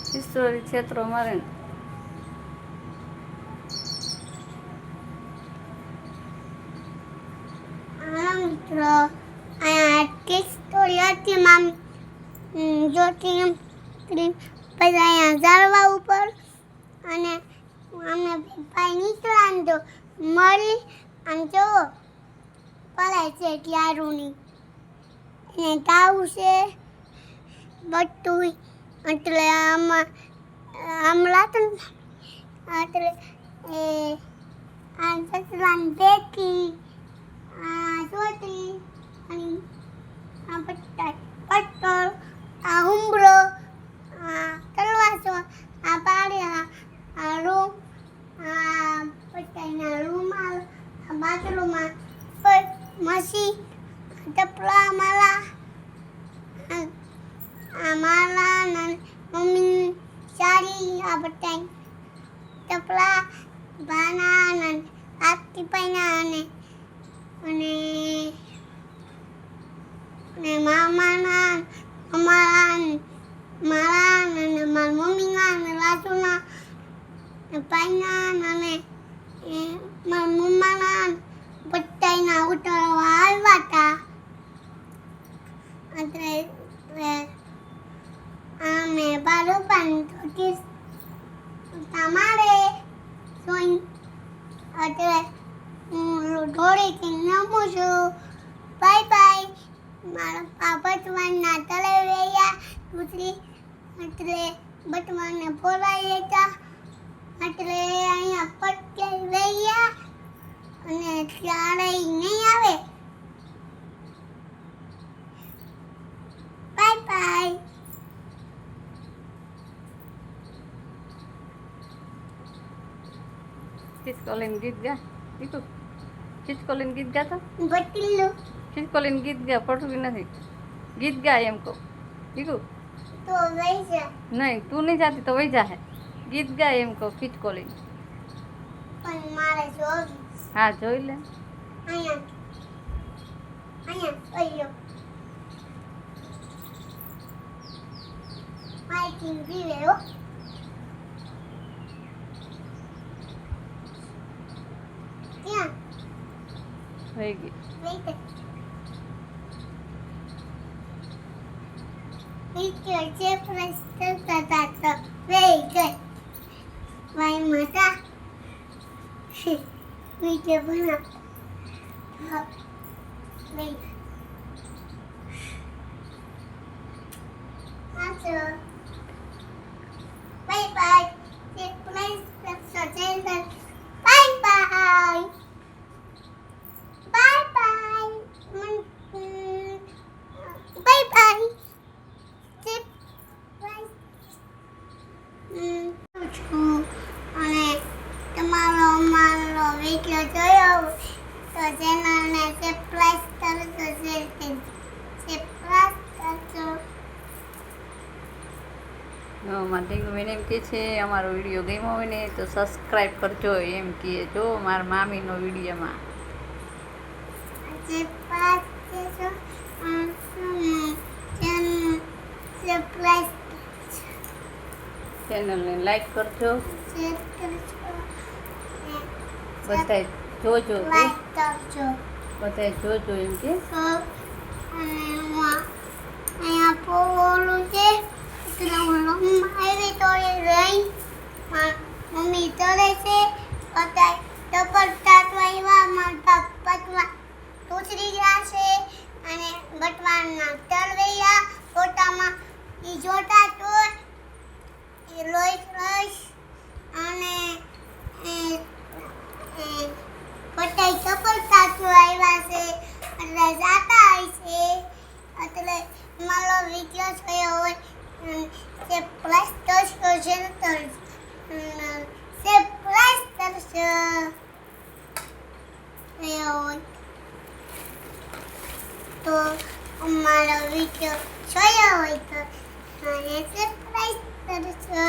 history ક્ષેત્રો મારે મિત્રો આટલી સ્ટોરી હતી મામ જોતી પછી અહીંયા ઝાડવા ઉપર અને અમે ભાઈ નીકળ્યા ને તો મળી આમ જોવો પલાય છે ક્યારુની એને તાવું છે બધું એટલે આમ લાતું એટલે આ સસરાની બેટી આ ચોટી અને આ પટ્ટો આ ઉંબરો આ તલવાસો આ પાડ્યા આ રૂમ આ પટ્ટાના રૂમાલ આ બાથરૂમમાં મસી ટપલા માલા આ માલા મમ્મી સાડી આ બટાઈ ટપલા બાના આતી પૈના અને મામાના મારા અને મારા મમ્મીના અને લાટુના પૈના અને મારા મમ્માના બટાઈના ઉતરવા આવ્યા હતા એટલે અમે બારોબાર તો તમારે સોઈ એટલે હું ઢોળીથી નમું છું બાય બાય મારા બટવાનના તળે વૈયા દૂસરી એટલે બટવાનને ફોલાઈ હતા એટલે અહીંયા પટકે વૈયા અને ક્યારેય નહીં આવે બાય બાય ખિસકોલીન ગીત ગા દીકુ ખિસકોલીન ગીત ગાતો બટીલો ખિસકોલીન ગીત ગા પડતું નથી ગીત ગા એમ કહું દીકુ તો વૈસા નહીં તું નહીં જાતી તો વહી જાહે ગીત ગા એમ કહું ખિસકોલીન પણ મારે જોવી હા જોઈ લે અહીંયા અయ్యో માઇકિંગ વિડિયો ત્યાં થઈ ગઈ વેઇટ પિક્ચર જે પ્રશ્ન કરતા તો વેઇટ વાય માતા વિડિયો બના વેઇટ આજો બાય બાય જે પ્રશ્ન સજેન્ડર bye bye bye bye bye bye જે અને તમારો અમારો વિડીયો જોયો તો ચેનલને સબસ્ક્રાઇબ કરજો સબસ્ક્રાઇબ કરજો મારા ઢીંગુબેન એમ કહે છે અમારો વિડીયો ગમ્યો હોય ને તો સબસ્ક્રાઈબ કરજો એમ કહે જો મારા મામીનો વિડીયોમાં સબસ્ક્રાઇબ કરજો સબસ્ક્રાઇબ ચેનલને લાઈક કરજો શેર કરજો બધાય જોજો લાઈક કરજો બધાય જોજો એમ કે અહીંયા પોલું છે એટલે હું આવી તો રહી મમ્મી તળે છે બધા ડબલ ટાટવા એવા મારા પતવા તૂચરી ગયા છે અને બટવાના તળવૈયા ફોટામાં એ જોતા તો એ લોહી રસ અને પટાઈ કપલ ટાટવા આવ્યા છે એટલે જાતા હોય છે એટલે મારો વિડીયો જોયો હોય તે પ્લસ કરશો છે તે પ્લસ કરશો હોય તો અમારો વિડીયો જોયો હોય તો મને સબસ્ક્રાઇબ કરજો